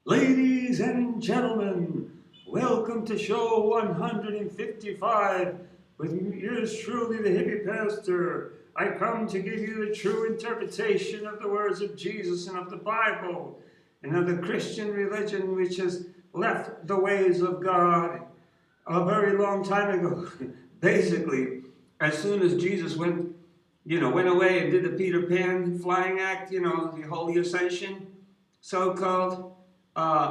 Ladies and gentlemen, welcome to show 155 with yours truly, the Hippie Pastor. I come to give you the true interpretation of the words of Jesus and of the Bible and of the Christian religion, which has left the ways of God a very long time ago. Basically, as soon as Jesus went away and did the Peter Pan flying act, the Holy Ascension, so-called,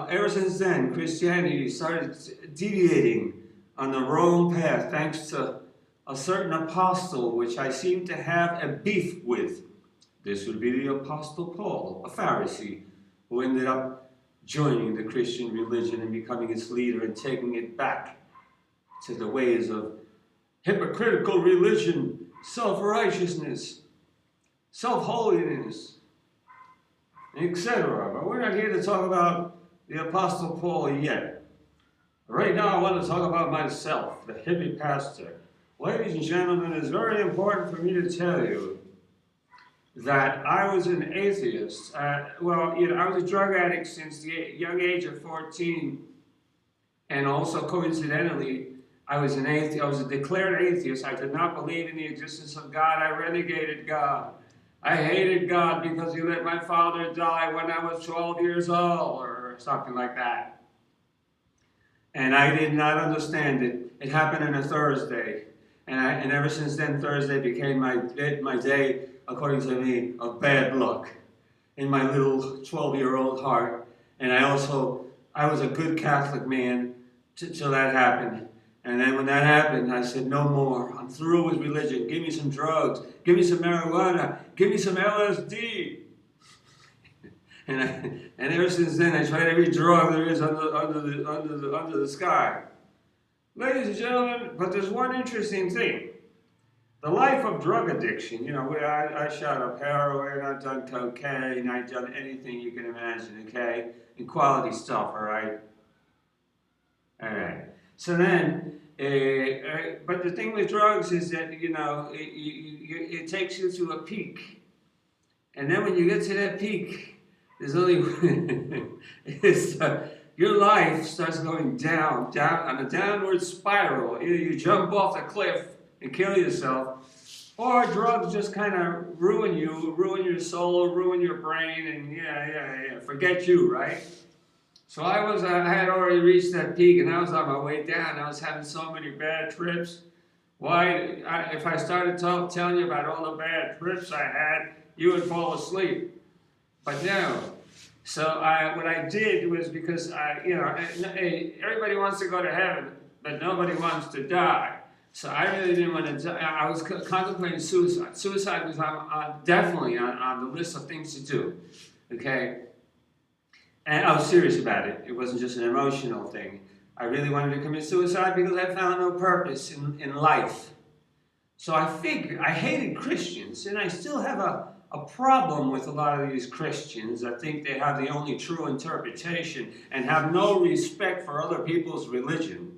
ever since then, Christianity started deviating on the wrong path thanks to a certain apostle, which I seem to have a beef with. This would be the Apostle Paul, a Pharisee, who ended up joining the Christian religion and becoming its leader and taking it back to the ways of hypocritical religion, self-righteousness, self-holiness, etc. But we're not here to talk about the Apostle Paul yet. Right now I want to talk about myself, the Hippie Pastor. Ladies and gentlemen, it's very important for me to tell you that I was an atheist. I was a drug addict since the young age of 14. And also, coincidentally, I was an atheist. I was a declared atheist. I did not believe in the existence of God. I renegated God. I hated God because he let my father die when I was 12 years old or something like that. And I did not understand it. It happened on a Thursday. And ever since then, Thursday became my day, according to me, of bad luck in my little 12-year-old heart. And I was a good Catholic man till that happened. And then when that happened, I said, no more. I'm through with religion. Give me some drugs. Give me some marijuana. Give me some LSD. and ever since then, I tried every drug there is under the sky. Ladies and gentlemen, but there's one interesting thing. The life of drug addiction, I shot up heroin, I've done cocaine, I've done anything you can imagine, okay? And quality stuff, all right? All right. So then, but the thing with drugs is that, it takes you to a peak. And then when you get to that peak, there's only, your life starts going down on a downward spiral. Either you jump off the cliff and kill yourself, or drugs just kind of ruin your soul, ruin your brain, and forget you, right? So I had already reached that peak, and I was on my way down. I was having so many bad trips. If I started telling you about all the bad trips I had, you would fall asleep. But no. So what I did was, because everybody wants to go to heaven, but nobody wants to die. So I really didn't want to die. I was contemplating suicide. Suicide was definitely on the list of things to do. Okay. And I was serious about it. It wasn't just an emotional thing. I really wanted to commit suicide because I found no purpose in life. So I figured, I hated Christians, and I still have a problem with a lot of these Christians that think they have the only true interpretation and have no respect for other people's religion.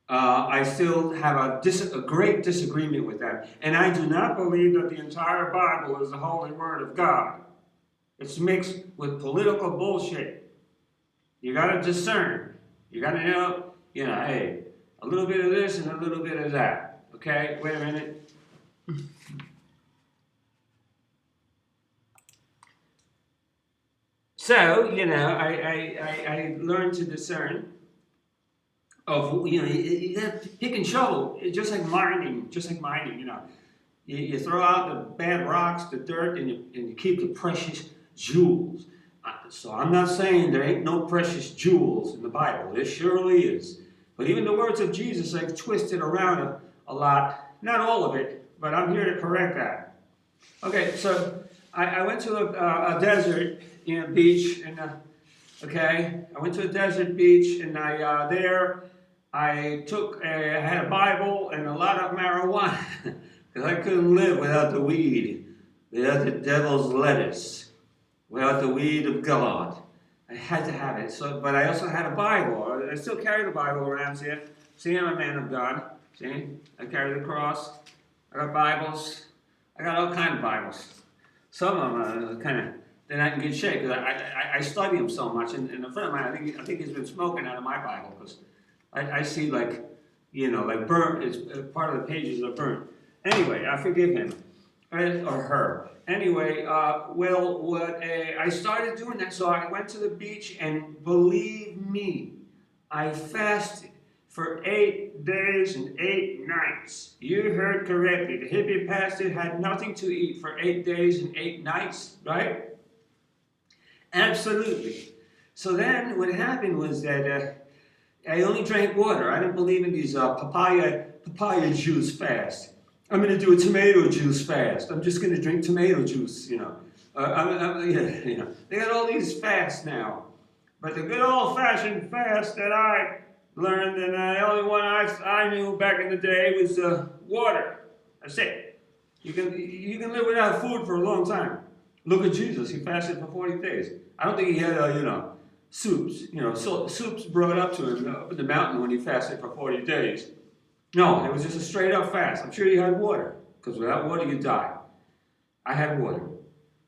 I still have a great disagreement with that. And I do not believe that the entire Bible is the Holy Word of God. It's mixed with political bullshit. You got to discern. You got to know, hey, a little bit of this and a little bit of that. Okay, wait a minute. So, I learned to discern of, you got to pick and shovel, just like mining, You throw out the bad rocks, the dirt, and you keep the precious jewels. So I'm not saying there ain't no precious jewels in the Bible. There surely is. But even the words of Jesus, I've twisted around a lot. Not all of it, but I'm here to correct that. Okay, so I went to a desert, beach, and I went to a desert beach, and I had a Bible and a lot of marijuana, because I couldn't live without the weed, without the devil's lettuce, without the weed of God. I had to have it. But I also had a Bible. I still carry the Bible around. See, I'm a man of God. See, I carry the cross. I got Bibles. I got all kinds of Bibles. Some of them are kind of they're not in good shape. Because I study them so much, and a friend of mine, I think he's been smoking out of my Bible because I see like burnt. It's part of the pages are burnt. Anyway, I forgive him or her. Anyway, I started doing that. So I went to the beach, and believe me, I fasted for 8 days and 8 nights. You heard correctly. The hippie pastor had nothing to eat for 8 days and 8 nights, right? Absolutely. So then what happened was that I only drank water. I didn't believe in these papaya juice fast. I'm going to do a tomato juice fast. I'm just going to drink tomato juice, They got all these fasts now. But the good old-fashioned fast that I learned, and the only one I knew back in the day was water. That's it. You can live without food for a long time. Look at Jesus. He fasted for 40 days. I don't think he had, soups. Soups brought up to him up in the mountain when he fasted for 40 days. No, it was just a straight-up fast. I'm sure he had water, because without water you die. I had water.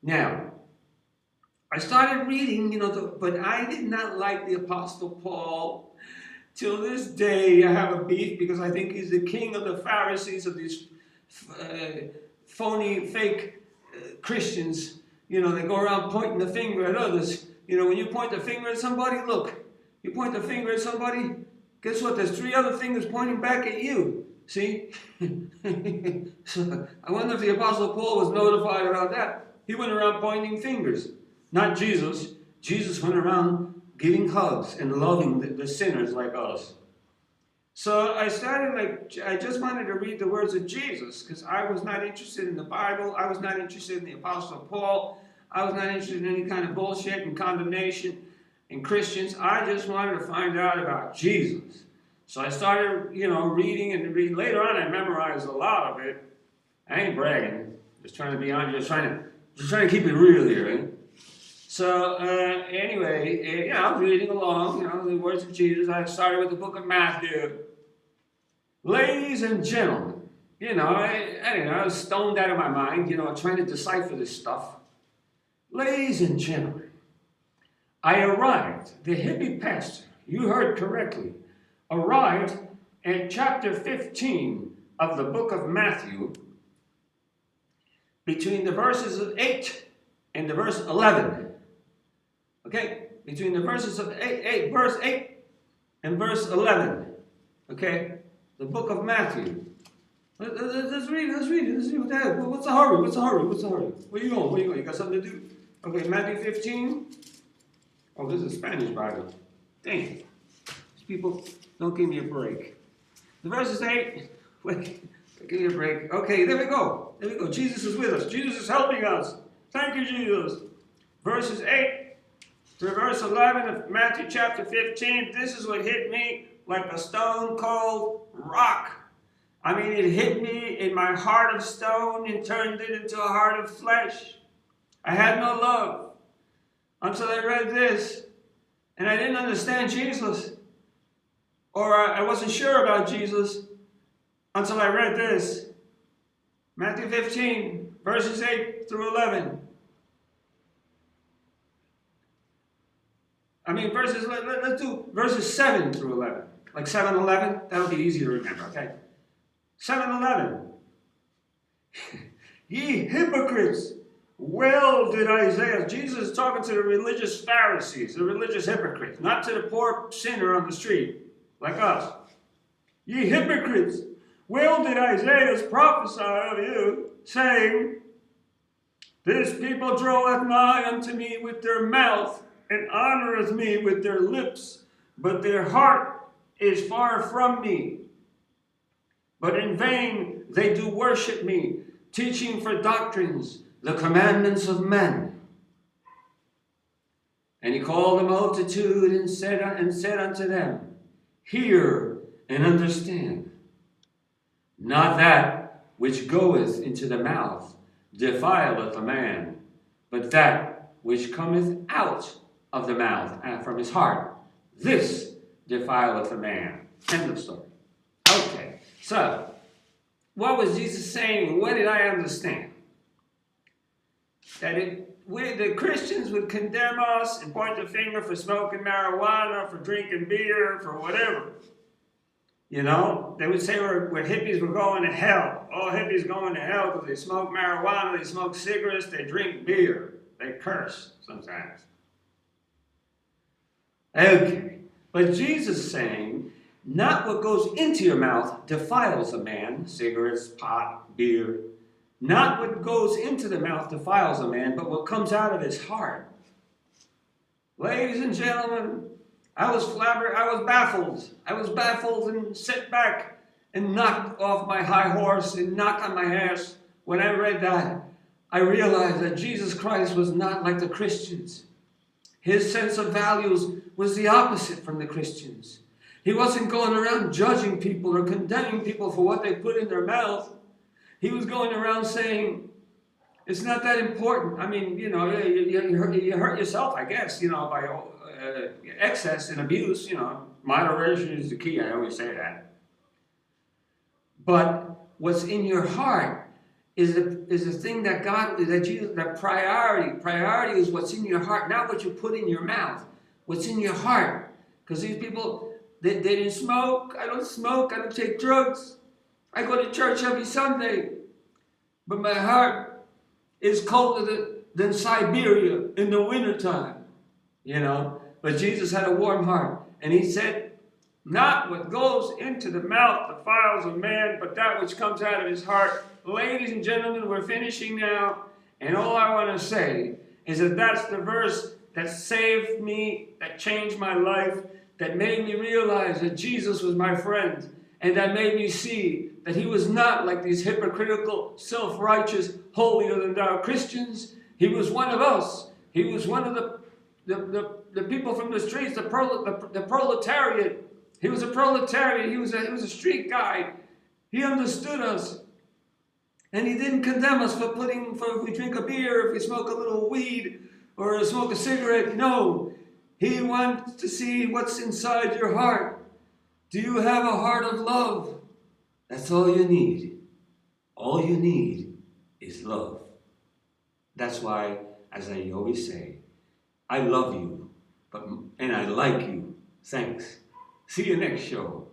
Now, I started reading, but I did not like the Apostle Paul. Till this day, I have a beef because I think he's the king of the Pharisees, of these phony, fake Christians. They go around pointing the finger at others. When you point the finger at somebody, look, you point the finger at somebody, guess what? There's 3 other fingers pointing back at you. See? So I wonder if the Apostle Paul was notified about that. He went around pointing fingers. Not Jesus. Jesus went around giving hugs and loving the sinners like us. So I started I just wanted to read the words of Jesus because I was not interested in the Bible. I was not interested in the Apostle Paul. I was not interested in any kind of bullshit and condemnation in Christians. I just wanted to find out about Jesus. So I started, reading and reading. Later on, I memorized a lot of it. I ain't bragging. Just trying to be honest. Just trying to keep it real here, eh? So anyway, I was reading along, the words of Jesus. I started with the book of Matthew. Ladies and gentlemen, I was stoned out of my mind, trying to decipher this stuff. Ladies and gentlemen, I arrived, the hippie pastor, you heard correctly, arrived at chapter 15 of the book of Matthew, between the verses of 8 and the verse 11. Okay? Between the verses of verse 8 and verse 11. Okay? The book of Matthew. Let's read it. Let's see what that is. What's the hurry? Where you going? You got something to do? Okay, Matthew 15. Oh, this is a Spanish Bible. Dang. These people don't give me a break. The verses 8. Wait, give me a break. Okay, there we go. Jesus is with us. Jesus is helping us. Thank you, Jesus. Verses 8 to verse 11 of Matthew chapter 15. This is what hit me like a stone cold rock. I mean, it hit me in my heart of stone and turned it into a heart of flesh. I had no love until I read this. And I didn't understand Jesus. Or I wasn't sure about Jesus until I read this. Matthew 15, verses 8 through 11. Let's do verses 7 through 11. Like 7-11, that'll be easy to remember, okay? 7-11. Ye hypocrites, well did Isaiah. Jesus is talking to the religious Pharisees, the religious hypocrites, not to the poor sinner on the street, like us. Ye hypocrites, well did Isaiah prophesy of you, saying, this people draweth nigh unto me with their mouth, and honoreth me with their lips, but their heart is far from me. But in vain they do worship me, teaching for doctrines the commandments of men. And he called the multitude and said unto them, hear and understand. Not that which goeth into the mouth defileth a man, but that which cometh out of the mouth and from his heart, this defileth a man. End of story. Okay, so what was Jesus saying? What did I understand? That the Christians would condemn us and point the finger for smoking marijuana, for drinking beer, for whatever. You know, they would say we're hippies, we're going to hell. All hippies going to hell because they smoke marijuana, they smoke cigarettes, they drink beer. They curse sometimes. Okay, but Jesus is saying, not what goes into your mouth defiles a man, cigarettes, pot, beer. Not what goes into the mouth defiles a man, but what comes out of his heart. Ladies and gentlemen, I was baffled. I was baffled and set back and knocked off my high horse and knocked on my ass when I read that. I realized that Jesus Christ was not like the Christians. His sense of values was the opposite from the Christians. He wasn't going around judging people or condemning people for what they put in their mouth. He was going around saying, it's not that important. I mean, you know, you hurt yourself, I guess, you know, by excess and abuse. You know, moderation is the key. I always say that. But what's in your heart is the thing that Jesus, that priority. Priority is what's in your heart, not what you put in your mouth. What's in your heart. Because these people, they didn't smoke. I don't smoke. I don't take drugs. I go to church every Sunday, but my heart is colder than Siberia in the wintertime, you know. But Jesus had a warm heart, and he said, not what goes into the mouth defiles a man, but that which comes out of his heart. Ladies and gentlemen, we're finishing now, and all I want to say is that that's the verse that saved me, that changed my life, that made me realize that Jesus was my friend, and that made me see that he was not like these hypocritical, self-righteous, holier-than-thou Christians. He was one of us. He was one of the people from the streets, the proletariat. He was a proletariat. He was a street guy. He understood us. And he didn't condemn us for if we drink a beer, if we smoke a little weed, or smoke a cigarette. No. He wants to see what's inside your heart. Do you have a heart of love? That's all you need. All you need is love. That's why, as I always say, I love you, and I like you. Thanks. See you next show.